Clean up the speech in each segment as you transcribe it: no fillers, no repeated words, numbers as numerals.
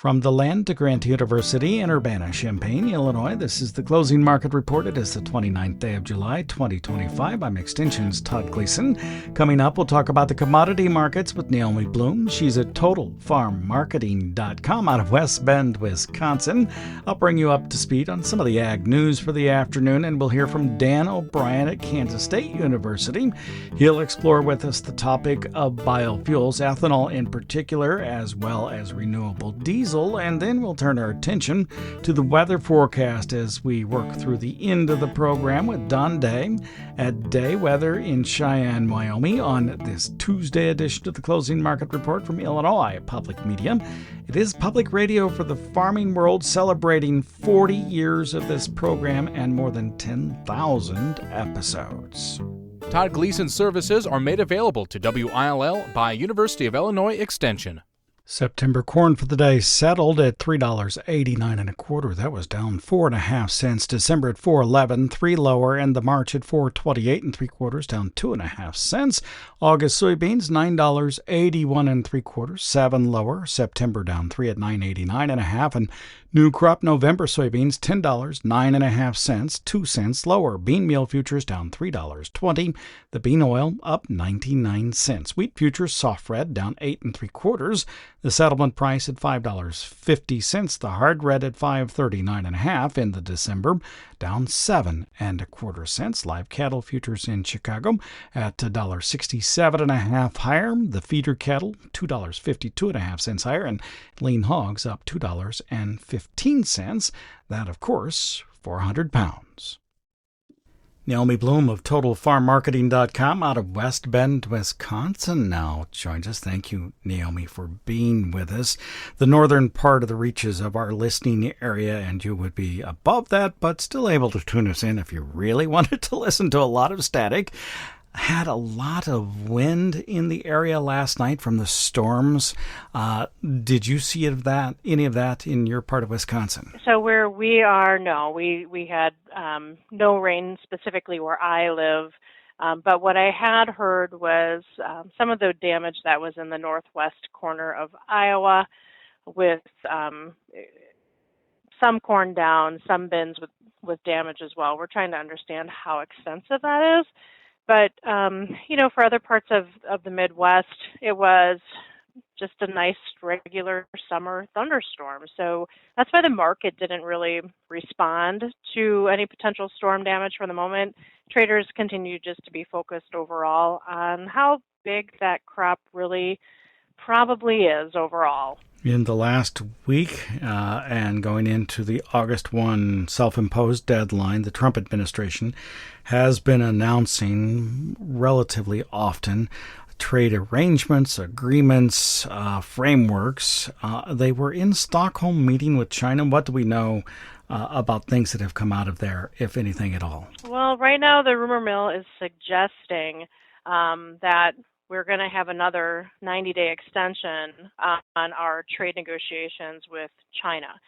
From the land to Grant University in Urbana-Champaign, Illinois, this is the Closing Market Report. It is the 29th day of July, 2025. I'm Extension's Todd Gleason. Coming up, we'll talk about the commodity markets with Naomi Blohm. She's at TotalFarmMarketing.com out of West Bend, Wisconsin. I'll bring you up to speed on some of the ag news for the afternoon, and we'll hear from Dan O'Brien at Kansas State University. He'll explore with us the topic of biofuels, ethanol in particular, as well as renewable diesel. And then we'll turn our attention to the weather forecast as we work through the end of the program with Don Day at Day Weather in Cheyenne, Wyoming on this Tuesday edition of the Closing Market Report from Illinois Public Media. It is public radio for the farming world, celebrating 40 years of this program and more than 10,000 episodes. Todd Gleason services are made available to WILL by University of Illinois Extension. September corn for the day settled at $3.89 That was down 4.5 cents. December at $4.11, 3 lower, and the March at $4.28 down 2.5 cents. August soybeans $9.81 7 lower. September down 3 at $9.89 and new crop November soybeans $10 9.5 2 cents lower. Bean meal futures down $3.20. The bean oil up 99 cents. Wheat futures soft red down 8.75. The settlement price at $5.50. The hard red at $5.39.5 in the December, down 7.25 Live cattle futures in Chicago at $1.67.5 higher. The feeder cattle $2.52.5 higher, and lean hogs up $2.15. That, of course, for 100 pounds. Naomi Blohm of TotalFarmMarketing.com out of West Bend, Wisconsin now joins us. Thank you, Naomi, for being with us. The northern part of the reaches of our listening area, and you would be above that, but still able to tune us in if you really wanted to listen to a lot of static. Had a lot of wind in the area last night from the storms. Did you see any of that in your part of Wisconsin? So where we are, no. We had no rain specifically where I live. But what I had heard was some of the damage that was in the northwest corner of Iowa with some corn down, some bins with damage as well. We're trying to understand how extensive that is. But, for other parts of the Midwest, it was just a nice regular summer thunderstorm. So that's why the market didn't really respond to any potential storm damage for the moment. Traders continue just to be focused overall on how big that crop really probably is overall. In the last week and going into the August 1 self-imposed deadline, the Trump administration has been announcing relatively often trade arrangements, agreements, frameworks. They were in Stockholm meeting with China. What do we know about things that have come out of there, if anything at all? Well, right now the rumor mill is suggesting that we're going to have another 90-day extension on our trade negotiations with China.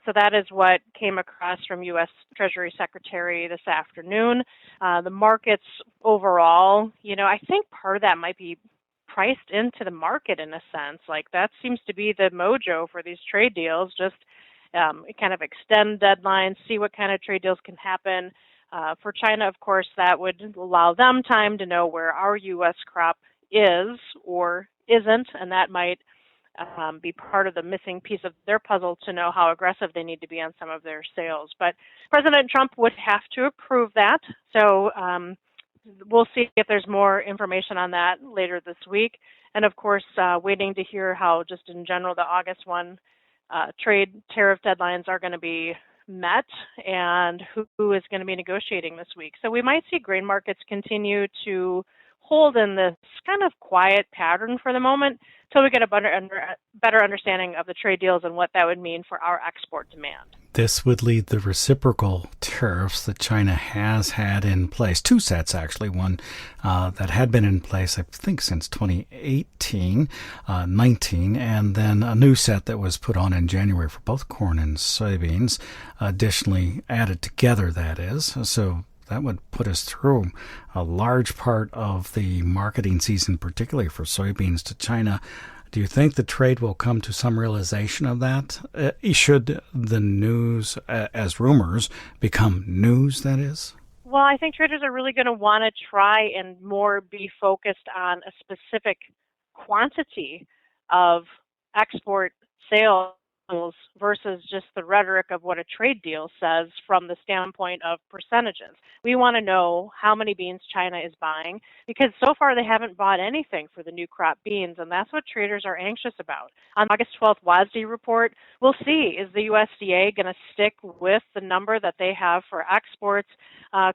So that is what came across from U.S. Treasury Secretary this afternoon. The markets overall, I think part of that might be priced into the market in a sense. Like that seems to be the mojo for these trade deals, just kind of extend deadlines, see what kind of trade deals can happen. For China, of course, that would allow them time to know where our U.S. crop is or isn't, and that might be part of the missing piece of their puzzle to know how aggressive they need to be on some of their sales. But President Trump would have to approve that, so we'll see if there's more information on that later this week. And, of course, waiting to hear how, just in general, the August 1 trade tariff deadlines are going to be met and who is going to be negotiating this week. So we might see grain markets continue to hold in this kind of quiet pattern for the moment until we get a better understanding of the trade deals and what that would mean for our export demand. This would lead the reciprocal tariffs that China has had in place. Two sets, actually. One that had been in place, I think, since 2018, 19, and then a new set that was put on in January for both corn and soybeans, additionally added together, that is. So that would put us through a large part of the marketing season, particularly for soybeans to China. Do you think the trade will come to some realization of that? Should the news, as rumors, become news, that is? Well, I think traders are really going to want to try and more be focused on a specific quantity of export sales versus just the rhetoric of what a trade deal says from the standpoint of percentages. We want to know how many beans China is buying because so far they haven't bought anything for the new crop beans, and that's what traders are anxious about. On August 12th WASDE report, we'll see, is the USDA going to stick with the number that they have for exports,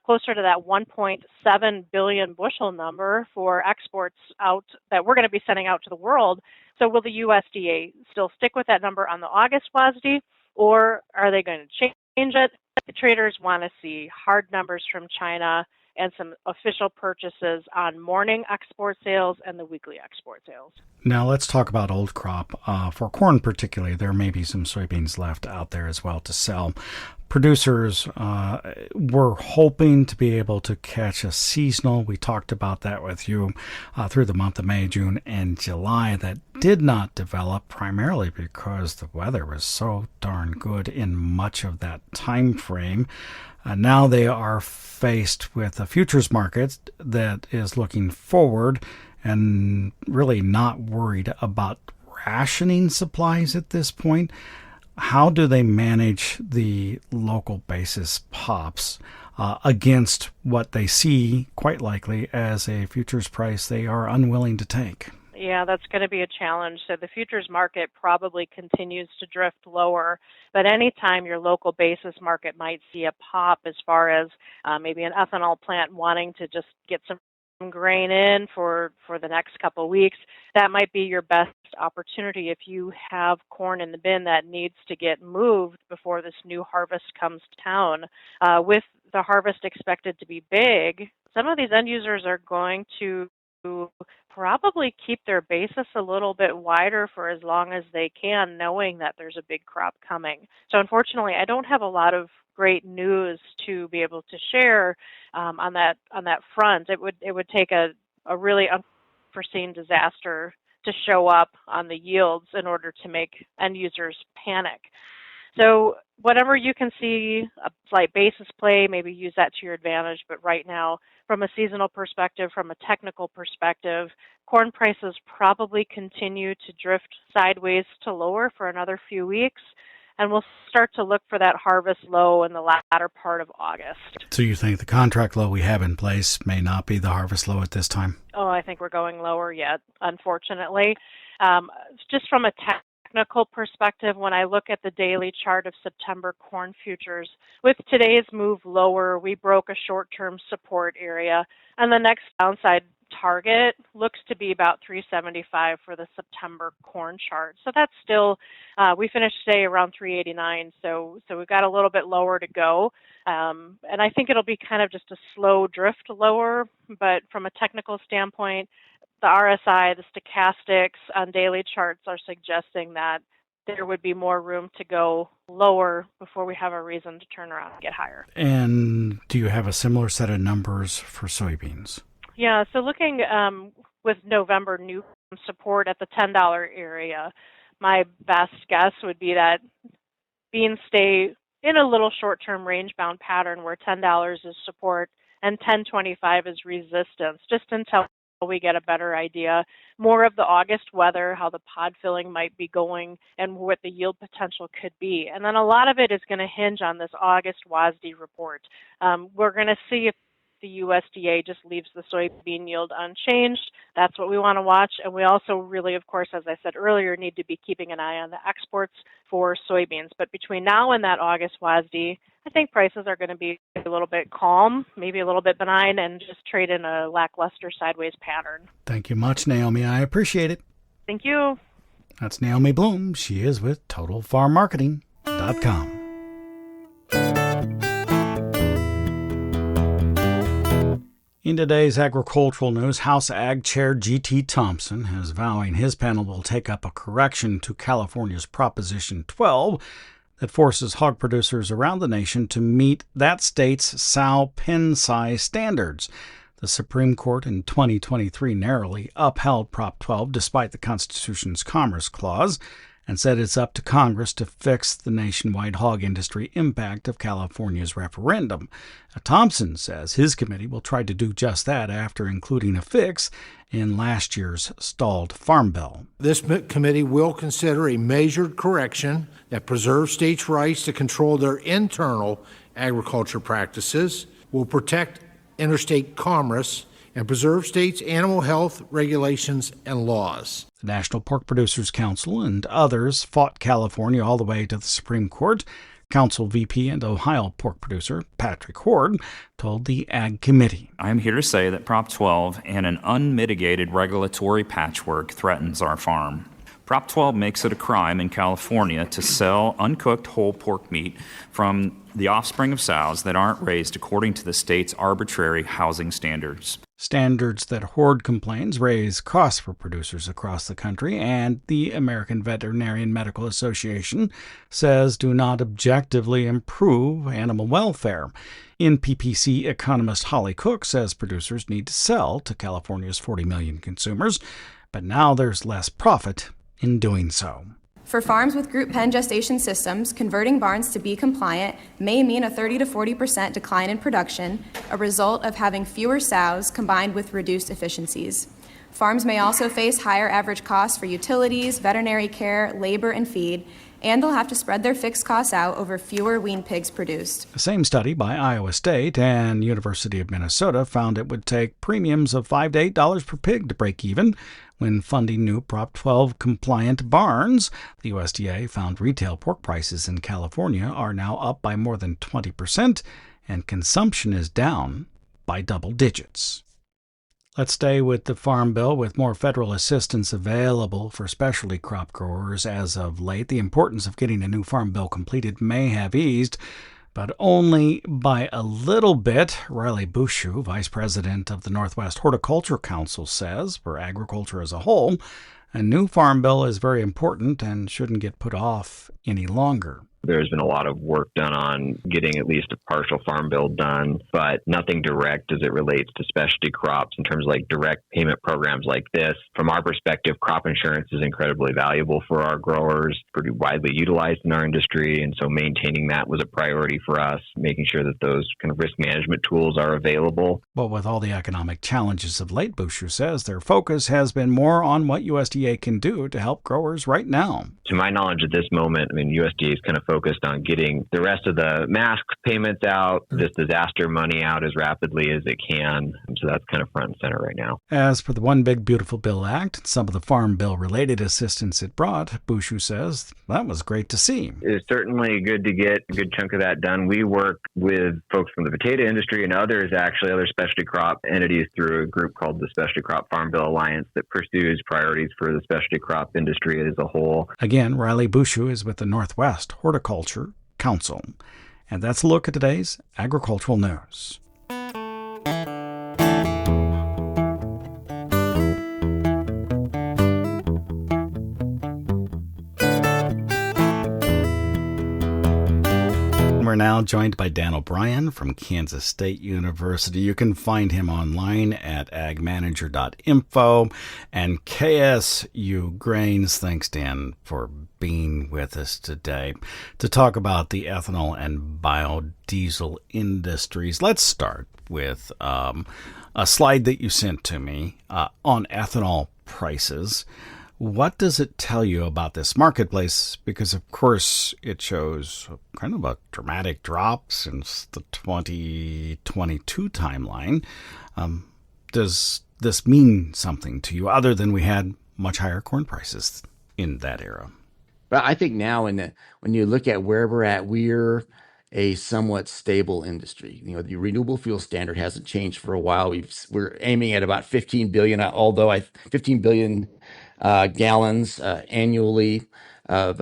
closer to that 1.7 billion bushel number for exports out that we're going to be sending out to the world? So will the USDA still stick with that number on the August WASDE, or are they going to change it? The traders want to see hard numbers from China and some official purchases on morning export sales and the weekly export sales. Now let's talk about old crop. For corn particularly, there may be some soybeans left out there as well to sell. Producers were hoping to be able to catch a seasonal. We talked about that with you through the month of May, June, and July. That did not develop primarily because the weather was so darn good in much of that time frame. Now they are faced with a futures market that is looking forward and really not worried about rationing supplies at this point. How do they manage the local basis pops against what they see, quite likely, as a futures price they are unwilling to take? Yeah, that's going to be a challenge. So the futures market probably continues to drift lower, but anytime your local basis market might see a pop as far as maybe an ethanol plant wanting to just get some grain in for the next couple of weeks, that might be your best opportunity if you have corn in the bin that needs to get moved before this new harvest comes to town. With the harvest expected to be big, some of these end users are going to probably keep their basis a little bit wider for as long as they can, knowing that there's a big crop coming. So unfortunately, I don't have a lot of great news to be able to share on that front. It would take a really unforeseen disaster to show up on the yields in order to make end users panic. So whatever you can see a slight basis play, maybe use that to your advantage. But right now, from a seasonal perspective, from a technical perspective, corn prices probably continue to drift sideways to lower for another few weeks. And we'll start to look for that harvest low in the latter part of August. So you think the contract low we have in place may not be the harvest low at this time? Oh, I think we're going lower yet, unfortunately. Just from a technical perspective, when I look at the daily chart of September corn futures, with today's move lower, we broke a short-term support area, and the next downside target looks to be about 375 for the September corn chart. So that's still, we finished today around 389, so we've got a little bit lower to go. And I think it'll be kind of just a slow drift lower, but from a technical standpoint, the RSI, the stochastics on daily charts are suggesting that there would be more room to go lower before we have a reason to turn around and get higher. And do you have a similar set of numbers for soybeans? Yeah, so looking with November new support at the $10 area, my best guess would be that beans stay in a little short-term range-bound pattern where $10 is support and $10.25 is resistance, just until we get a better idea more of the August weather, how the pod filling might be going, and what the yield potential could be. And then a lot of it is going to hinge on this August WASDE report. We're going to see if the USDA just leaves the soybean yield unchanged. That's what we want to watch. And we also really, of course, as I said earlier, need to be keeping an eye on the exports for soybeans. But between now and that August WASDE, I think prices are going to be a little bit calm, maybe a little bit benign, and just trade in a lackluster sideways pattern. Thank you much, Naomi. I appreciate it. Thank you. That's Naomi Blohm. She is with TotalFarmMarketing.com. In today's agricultural news, House Ag Chair G.T. Thompson is vowing his panel will take up a correction to California's Proposition 12 that forces hog producers around the nation to meet that state's sow pen size standards. The Supreme Court in 2023 narrowly upheld Prop 12 despite the Constitution's Commerce Clause and said it's up to Congress to fix the nationwide hog industry impact of California's referendum. Thompson says his committee will try to do just that after including a fix in last year's stalled Farm Bill. This committee will consider a measured correction that preserves states' rights to control their internal agriculture practices, will protect interstate commerce, and preserve states' animal health regulations and laws. The National Pork Producers Council and others fought California all the way to the Supreme Court. Council VP and Ohio pork producer Patrick Hord told the Ag Committee, I am here to say that Prop 12 and an unmitigated regulatory patchwork threatens our farm. Prop 12 makes it a crime in California to sell uncooked whole pork meat from the offspring of sows that aren't raised according to the state's arbitrary housing standards. Standards that Hord complains raise costs for producers across the country, and the American Veterinarian Medical Association says do not objectively improve animal welfare. NPPC economist Holly Cook says producers need to sell to California's 40 million consumers, but now there's less profit in doing so. For farms with group pen gestation systems, converting barns to be compliant may mean a 30 to 40% decline in production, a result of having fewer sows combined with reduced efficiencies. Farms may also face higher average costs for utilities, veterinary care, labor, and feed, and they'll have to spread their fixed costs out over fewer weaned pigs produced. The same study by Iowa State and University of Minnesota found it would take premiums of $5 to $8 per pig to break even when funding new Prop 12 compliant barns. The USDA found retail pork prices in California are now up by more than 20%, and consumption is down by double digits. Let's stay with the Farm Bill. With more federal assistance available for specialty crop growers as of late, the importance of getting a new Farm Bill completed may have eased, but only by a little bit. Riley Bushu, vice president of the Northwest Horticulture Council, says for agriculture as a whole, a new Farm Bill is very important and shouldn't get put off any longer. There's been a lot of work done on getting at least a partial farm bill done, but nothing direct as it relates to specialty crops in terms of like direct payment programs like this. From our perspective, crop insurance is incredibly valuable for our growers, pretty widely utilized in our industry. And so maintaining that was a priority for us, making sure that those kind of risk management tools are available. But with all the economic challenges of late, Bushu says their focus has been more on what USDA can do to help growers right now. To my knowledge at this moment, USDA is kind of focused on getting the rest of the mask payments out, this disaster money out as rapidly as it can. So that's kind of front and center right now. As for the One Big Beautiful Bill Act and some of the Farm Bill related assistance it brought, Bushu says that was great to see. It's certainly good to get a good chunk of that done. We work with folks from the potato industry and others, actually, other specialty crop entities through a group called the Specialty Crop Farm Bill Alliance that pursues priorities for the specialty crop industry as a whole. Again, Riley Bushu is with the Northwest Horticulture Council. And that's a look at today's agricultural news. We're now joined by Dan O'Brien from Kansas State University. You can find him online at agmanager.info. And KSU Grains, thanks, Dan, for being with us today to talk about the ethanol and biodiesel industries. Let's start with a slide that you sent to me on ethanol prices. What does it tell you about this marketplace? Because, of course, it shows kind of a dramatic drop since the 2022 timeline. Does this mean something to you other than we had much higher corn prices in that era? But I think now when you look at where we're at, we're a somewhat stable industry. The renewable fuel standard hasn't changed for a while. We're aiming at about 15 billion, although 15 billion gallons annually of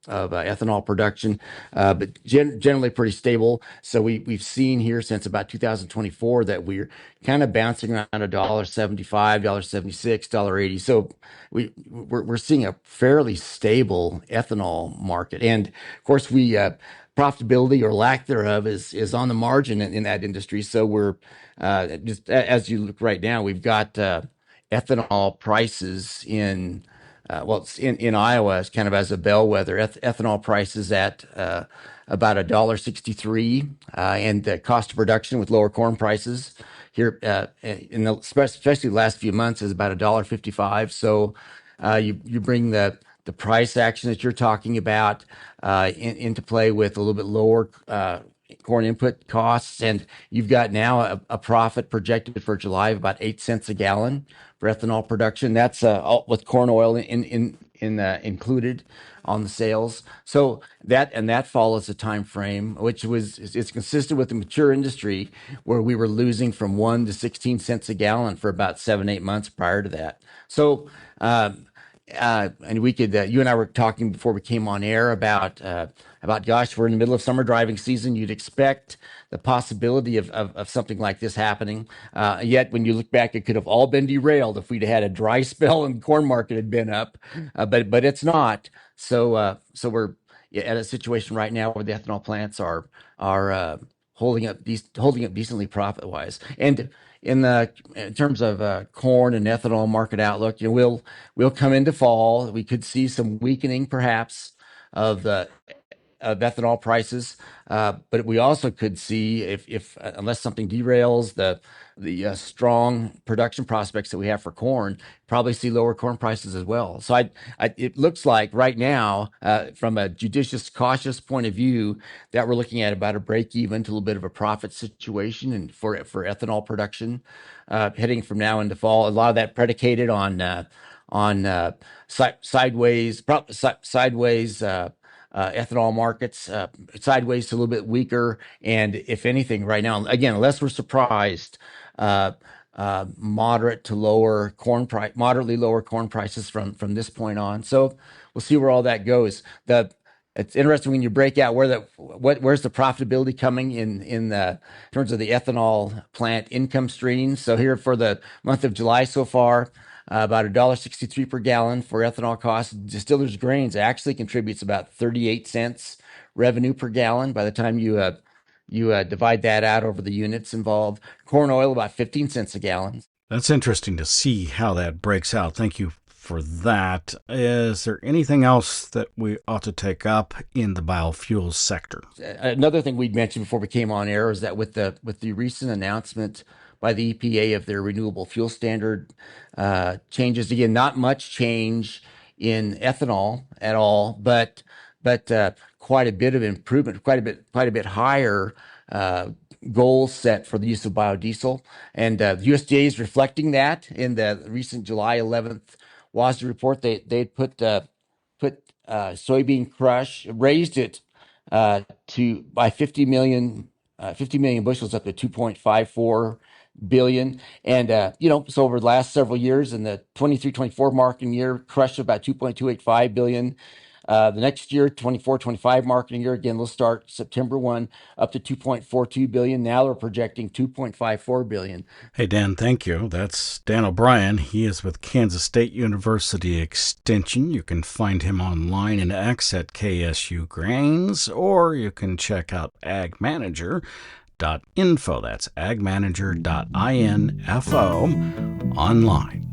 ethanol production, but generally pretty stable. So we've seen here since about 2024 that we're kind of bouncing around $1.75, $1.76, $1.80. So we're seeing a fairly stable ethanol market, and of course profitability or lack thereof is on the margin in that industry. So we're just as you look right now, we've got ethanol prices it's in Iowa, as kind of as a bellwether. Ethanol prices at about $1.63, and the cost of production with lower corn prices here especially the last few months is about $1.55. So you bring the price action that you're talking about into play with a little bit lower corn input costs, and you've got now a profit projected for July of about 8 cents a gallon for ethanol production. That's all with corn oil included on the sales. So that follows a time frame which it's consistent with the mature industry where we were losing from 1 to 16 cents a gallon for about 7-8 months prior to that. So and we could you and I were talking before we came on air about gosh, we're in the middle of summer driving season. You'd expect the possibility of something like this happening. Yet when you look back, it could have all been derailed if we'd had a dry spell and the corn market had been up, but it's not. So we're at a situation right now where the ethanol plants are holding up decently profit wise. And in terms of corn and ethanol market outlook, we'll come into fall. We could see some weakening perhaps of ethanol prices, but we also could see if unless something derails the strong production prospects that we have for corn, probably see lower corn prices as well. So it looks like right now, from a judicious, cautious point of view, that we're looking at about a break even to a little bit of a profit situation and for ethanol production heading from now into fall. A lot of that predicated on sideways ethanol markets, sideways to a little bit weaker. And if anything, right now, again, unless we're surprised, moderately lower corn prices from this point on. So we'll see where all that goes. It's interesting when you break out where's the profitability coming in terms of the ethanol plant income stream. So here for the month of July so far, about $1.63 per gallon for ethanol costs. Distillers Grains actually contributes about 38 cents revenue per gallon by the time you divide that out over the units involved. Corn oil about 15 cents a gallon. That's interesting to see how that breaks out. Thank you for that. Is there anything else that we ought to take up in the biofuels sector? Another thing we'd mentioned before we came on air is that with the recent announcement by the EPA of their renewable fuel standard changes, again, not much change in ethanol at all, but quite a bit of improvement, quite a bit higher goals set for the use of biodiesel, and the USDA is reflecting that in the recent July 11th WASDE report. They put soybean crush, raised it to by 50 million bushels up to 2.54 billion. And, so over the last several years in the 23-24 marketing year, crushed about 2.285 billion. The next year, 24-25 marketing year, again, we'll start September 1 up to 2.42 billion. Now they're projecting 2.54 billion. Hey, Dan, thank you. That's Dan O'Brien. He is with Kansas State University Extension. You can find him online in X at KSU Grains, or you can check out agmanager.info. That's agmanager.info online.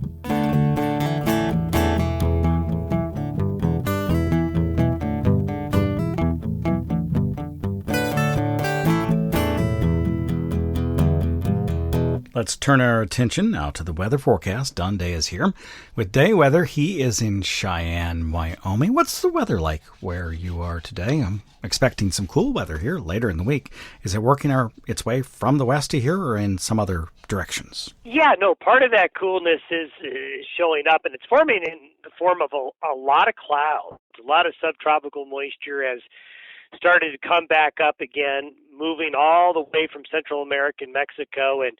Let's turn our attention now to the weather forecast. Don Day is here with Day Weather. He is in Cheyenne, Wyoming. What's the weather like where you are today? I'm expecting some cool weather here later in the week. Is it working its way from the west to here or in some other directions? Yeah, no, part of that coolness is showing up, and it's forming in the form of a lot of clouds. A lot of subtropical moisture has started to come back up again, moving all the way from Central America and Mexico. And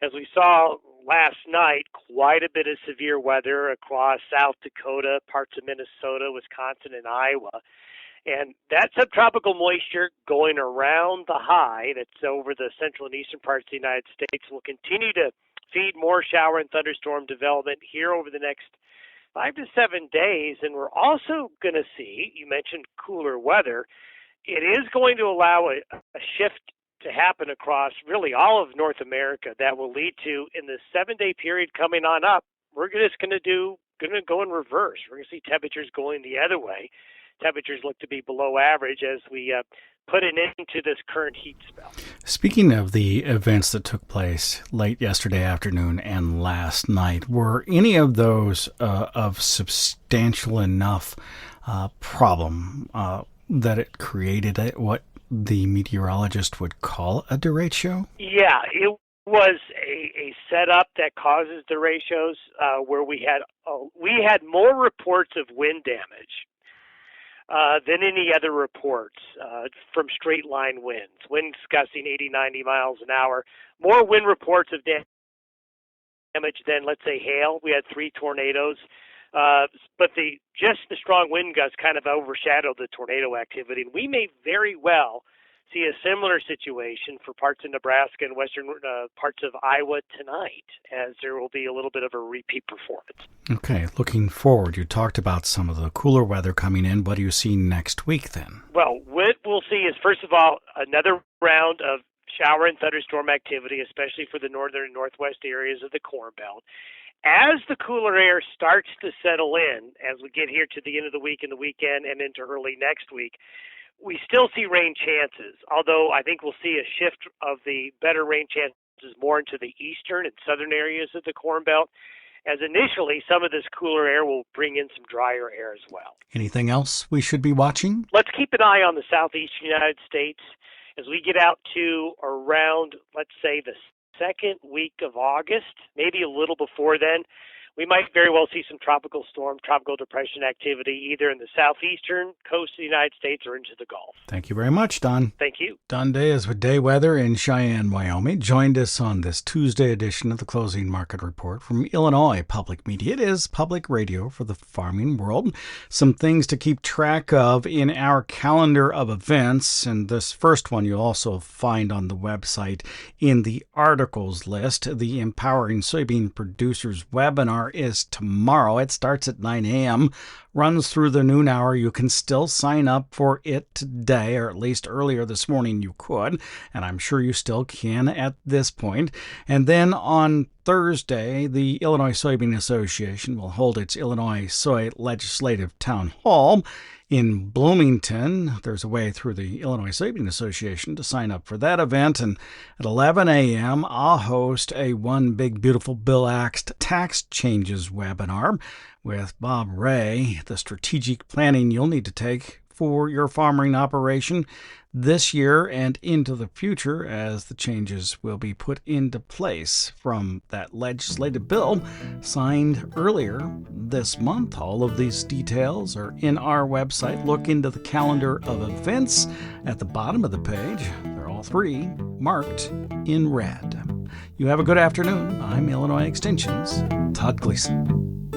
as we saw last night, quite a bit of severe weather across South Dakota, parts of Minnesota, Wisconsin, and Iowa. And that subtropical moisture going around the high that's over the central and eastern parts of the United States will continue to feed more shower and thunderstorm development here over the next 5 to 7 days. And we're also going to see, you mentioned cooler weather, it is going to allow a shift to happen across really all of North America that will lead to, in the 7-day period coming on up, we're just going to go in reverse. We're going to see temperatures going the other way. Temperatures look to be below average as we put an end to this current heat spell. Speaking of the events that took place late yesterday afternoon and last night, were any of those of substantial enough problem that it created what the meteorologist would call a derecho? Yeah, it was a setup that causes derechos where we had more reports of wind damage than any other reports from straight line winds, winds gusting 80, 90 miles an hour. More wind reports of damage than, let's say, hail. We had 3 tornadoes. But the strong wind gusts kind of overshadowed the tornado activity. And we may very well see a similar situation for parts of Nebraska and western parts of Iowa tonight, as there will be a little bit of a repeat performance. Okay, looking forward, you talked about some of the cooler weather coming in. What do you see next week then? Well, what we'll see is, first of all, another round of shower and thunderstorm activity, especially for the northern and northwest areas of the Corn Belt. As the cooler air starts to settle in, as we get here to the end of the week and the weekend and into early next week, we still see rain chances, although I think we'll see a shift of the better rain chances more into the eastern and southern areas of the Corn Belt, as initially some of this cooler air will bring in some drier air as well. Anything else we should be watching? Let's keep an eye on the southeastern United States as we get out to around, let's say, the second week of August, maybe a little before then. We might very well see some tropical depression activity either in the southeastern coast of the United States or into the Gulf. Thank you very much, Don. Thank you. Don Day is with Day Weather in Cheyenne, Wyoming. Joined us on this Tuesday edition of the Closing Market Report from Illinois Public Media. It is public radio for the farming world. Some things to keep track of in our calendar of events, and this first one you'll also find on the website in the articles list. The Empowering Soybean Producers webinar is tomorrow. It starts at 9 a.m., runs through the noon hour. You can still sign up for it today, or at least earlier this morning you could, and I'm sure you still can at this point. And then on Thursday, the Illinois Soybean Association will hold its Illinois Soy Legislative Town Hall in Bloomington. There's a way through the Illinois Soybean Association to sign up for that event. And at 11 a.m., I'll host a One Big Beautiful Bill Act Tax Changes webinar with Bob Ray, the strategic planning you'll need to take for your farming operation this year and into the future, as the changes will be put into place from that legislative bill signed earlier this month. All of these details are in our website. Look into the calendar of events at the bottom of the page. They're all 3 marked in red. You have a good afternoon. I'm Illinois Extension's Todd Gleason.